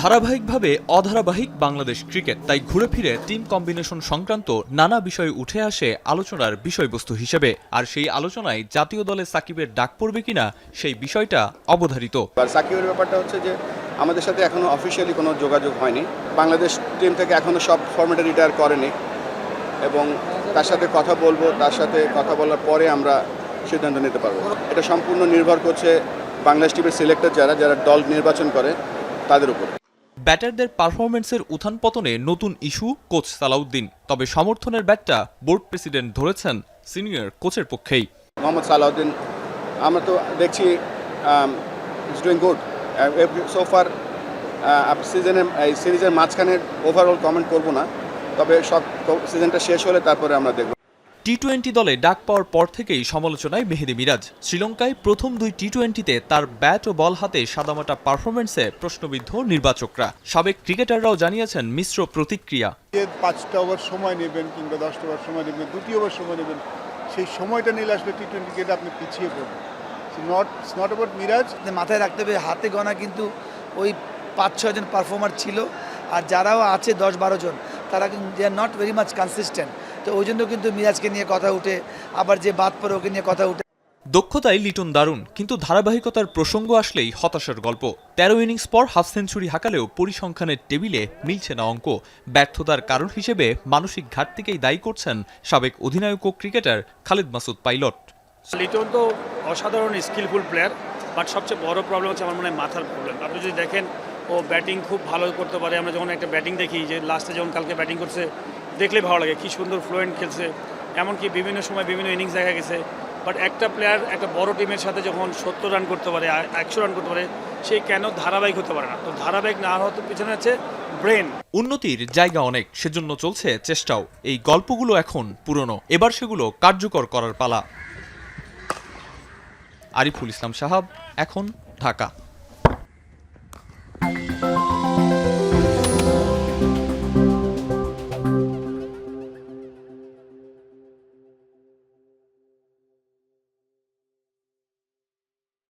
ধারাবাহিকভাবে অধারাবাহিক বাংলাদেশ ক্রিকেট, তাই ঘুরে ফিরে টিম কম্বিনেশন সংক্রান্ত নানা বিষয় উঠে আসে আলোচনার বিষয়বস্তু হিসেবে। আর সেই আলোচনায় জাতীয় দলে সাকিবের ডাক পড়বে কিনা সেই বিষয়টা অবধারিত। সাকিবের ব্যাপারটা হচ্ছে যে আমাদের সাথে এখনো অফিসিয়ালি কোনো যোগাযোগ হয়নি। বাংলাদেশ টিম থেকে এখনো সব ফরম্যাটে রিটায়ার করেনি এবং তার সাথে কথা বলবো, তার সাথে কথা বলার পরে আমরা সিদ্ধান্ত নিতে পারবো। এটা সম্পূর্ণ নির্ভর করছে বাংলাদেশ টিমের সিলেক্টর যারা দল নির্বাচন করে তাদের উপর। ব্যাটারদের পারফরমেন্সের উত্থান পতনে নতুন ইস্যু কোচ সালাউদ্দিন, তবে সমর্থনের ব্যাটটা বোর্ড প্রেসিডেন্ট ধরেছেন সিনিয়র কোচের পক্ষেই। মোহাম্মদ সালাউদ্দিন আমরা তো দেখছি is doing good so far. সিরিজের মাঝখানে ওভারঅল কমেন্ট করবো না, তবে সব সিজনটা শেষ হলে তারপরে আমরা দেখব। টি-20 দলে ডাক পাওয়ার পর থেকেই সমালোচনায় মেহেদী মিরাজ। শ্রীলঙ্কায় প্রথম 2 টি-20-তে তার ব্যাট ও বল হাতে সাদামাটা পারফরমেন্সে প্রশ্নবিদ্ধ নির্বাচকরা। সাবেক ক্রিকেটাররাও জানিয়েছেন মিশ্র প্রতিক্রিয়া। 5টা ওভার সময় নেবেন কিংবা 10টা ওভার সময় নেবেন, 2টি ওভার সময় নেবেন, সেই সময়টা নিলে আসলে টি-20 ক্রিকেটে আপনি পিছিয়ে পড়বেন। It's not about Miraz. মাথায় রাখতে হবে হাতে গোনা কিন্তু ওই 5-6 জন পারফর্মার ছিল, আর যারাও আছে 10-12 জন তারা কিন্তু they are not very much consistent. তো ওই জন্য কিন্তু মিরাজকে নিয়ে কথা উঠে, আবার যে বাদ পড়ে ওকে নিয়ে কথা উঠে। দক্ষতায় লিটন দারুণ, কিন্তু ধারাবাহিকতার প্রসঙ্গ আসলেই হতাশার গল্প। 13 ইনিংস পর হাফ সেঞ্চুরি হাঁকালেও পরিসংখ্যানের টেবিলে মিলছে না অঙ্ক। ব্যর্থতার কারণ হিসেবে মানসিক ঘাটতিকেই দায়ী করছেন সাবেক অধিনায়ক ও ক্রিকেটার খালিদ মাসুদ পাইলট। লিটন তো অসাধারণ স্কিলফুল প্লেয়ার, বাট সবচেয়ে বড় প্রবলেম হচ্ছে আমার মনে হয় মাথার প্রবলেম। আপনি যদি দেখেন ও ব্যাটিং খুব ভালো করতে পারে। আমরা যখন একটা ব্যাটিং দেখি, যে লাস্টে যখন কালকে ব্যাটিং করছে দেখলে ভালো লাগে, কী সুন্দর ফ্লুয়েন্ট খেলছে, এমনকি বিভিন্ন সময় বিভিন্ন ইনিংস দেখা গেছে। বাট একটা প্লেয়ার একটা বড় টিমের সাথে যখন 70 রান করতে পারে, 100 রান করতে পারে, সে কেন ধারাবাহিক হতে পারে না? তো ধারাবাহিক না হওয়ার পিছনে আছে ব্রেন। উন্নতির জায়গা অনেক, সেজন্য চলছে চেষ্টাও। এই গল্পগুলো এখন পুরনো, এবার সেগুলো কার্যকর করার পালা। আরিফুল ইসলাম সাহাব, এখন, ঢাকা।